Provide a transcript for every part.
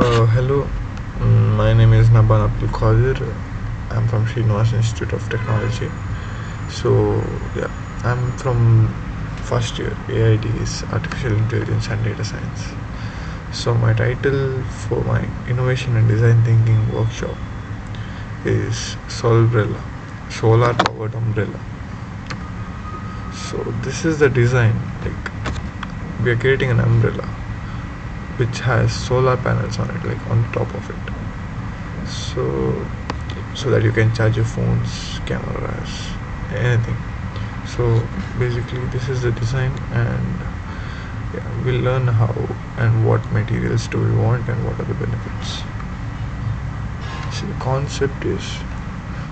Hello, my name is Nabhan I'm from Srinivas Institute of Technology. So, yeah, I'm from first year AID is Artificial Intelligence and Data Science. So, my title for my Innovation and Design Thinking workshop is Solbrella, Solar Powered Umbrella. So, this is the design. We are creating an umbrella which has solar panels on it, on top of it. So that you can charge your phones, cameras, anything. So basically this is the design, and we'll learn how and what materials do we want and what are the benefits. So the concept is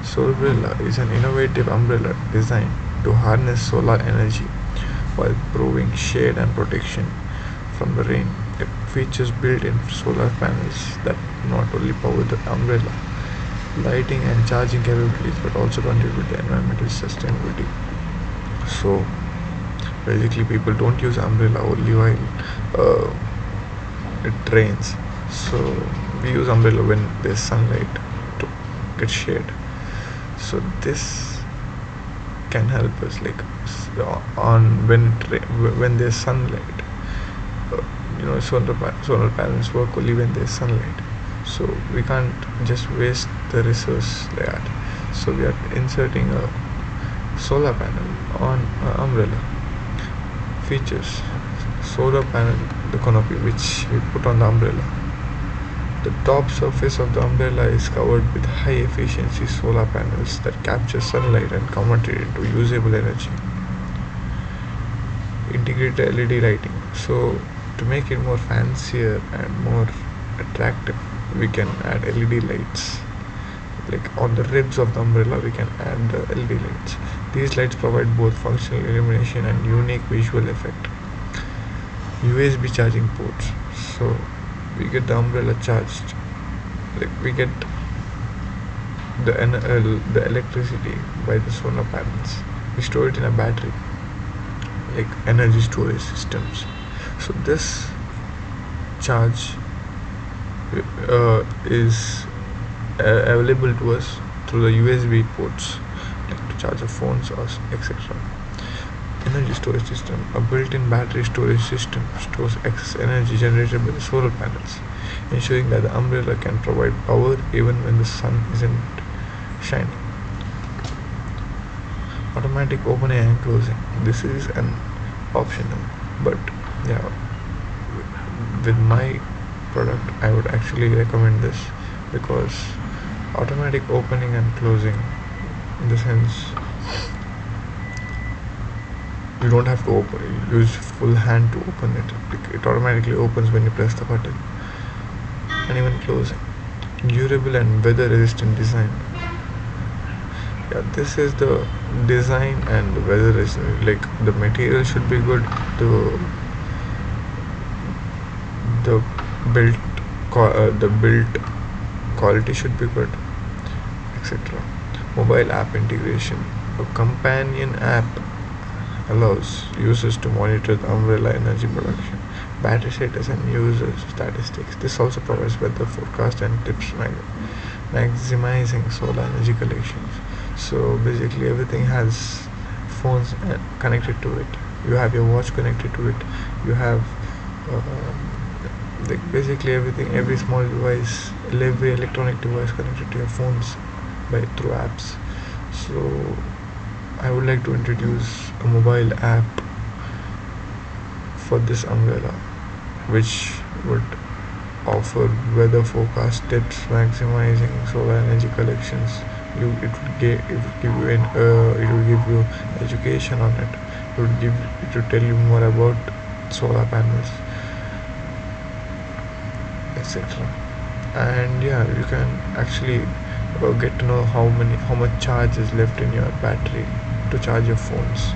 Solarbrella is an innovative umbrella designed to harness solar energy while providing shade and protection from the rain. It features built-in solar panels that not only power the umbrella, lighting and charging capabilities, but also contribute to environmental sustainability. So basically people don't use umbrella only while it rains. So we use umbrella when there's sunlight to get shade. So this can help us on when there's sunlight. Solar panels work only when there's sunlight, so we can't just waste the resource like that. So we are inserting a solar panel on an umbrella. Features: solar panel, the canopy which we put on the umbrella. The top surface of the umbrella is covered with high efficiency solar panels that capture sunlight and convert it into usable energy. Integrated LED lighting. So to make it more fancier and more attractive, we can add LED lights. On the ribs of the umbrella we can add the LED lights. These lights provide both functional illumination and unique visual effect. USB charging ports. So we get the umbrella charged. We get the electricity by the solar panels. We store it in a battery, energy storage systems. So this charge is available to us through the USB ports, to charge our phones or etc. Energy storage system. A built-in battery storage system stores excess energy generated by the solar panels, ensuring that the umbrella can provide power even when the sun isn't shining. Automatic opening and closing. This is an optional, but with my product I would actually recommend this, because automatic opening and closing, in the sense you don't have to use full hand to open it. It automatically opens when you press the button. And even closing. Durable and weather resistant design. This is the design and the weather resistant. The material should be good, the built quality should be good, etc. Mobile app integration. A companion app allows users to monitor the umbrella energy production, battery status and user statistics. This also provides weather forecast and tips, maximizing solar energy collections. So basically everything has phones connected to it. You have your watch connected to it. You have basically everything, every small device, every electronic device connected to your phones through apps. So I would like to introduce a mobile app for this umbrella, which would offer weather forecast tips, maximizing solar energy collections. It would give you education on it. It would tell you more about solar panels, etc. And you can actually get to know how much charge is left in your battery to charge your phones.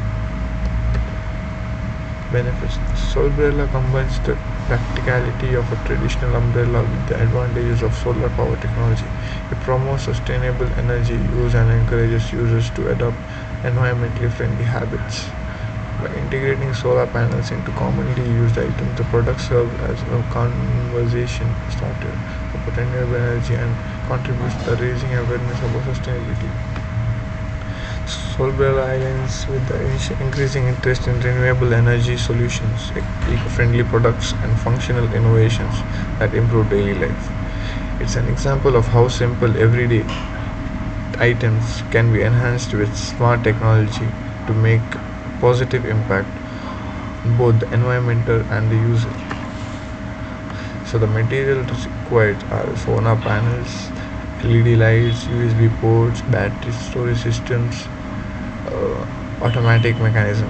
Benefits. Solarbrella combines the practicality of a traditional umbrella with the advantages of solar power technology. It promotes sustainable energy use and encourages users to adopt environmentally friendly habits. By integrating solar panels into commonly used items, the product serves as a conversation starter for renewable energy and contributes to raising awareness about sustainability. Solbella Islands, with the increasing interest in renewable energy solutions, eco-friendly products, and functional innovations that improve daily life. It's an example of how simple everyday items can be enhanced with smart technology to make positive impact on both the environmental and the user. So the materials required are solar panels, LED lights, USB ports, battery storage systems, automatic mechanism.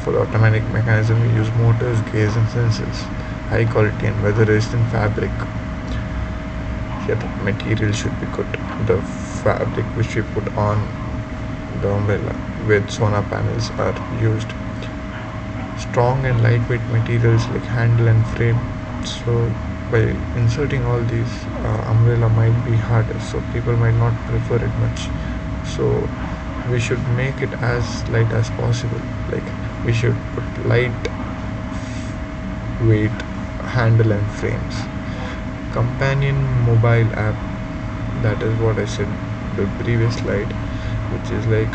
For the automatic mechanism, we use motors, gears, and sensors. High quality and weather resistant fabric. Here, the material should be good. The fabric which we put on the umbrella with solar panels are used. Strong and lightweight materials like handle and frame. So, by inserting all these, umbrella might be harder, so people might not prefer it much. So, we should make it as light as possible. Like, we should put light weight handle and frames. Companion mobile app, that is what I said the previous slide, which is like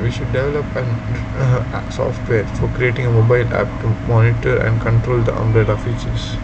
we should develop an software for creating a mobile app to monitor and control the umbrella features.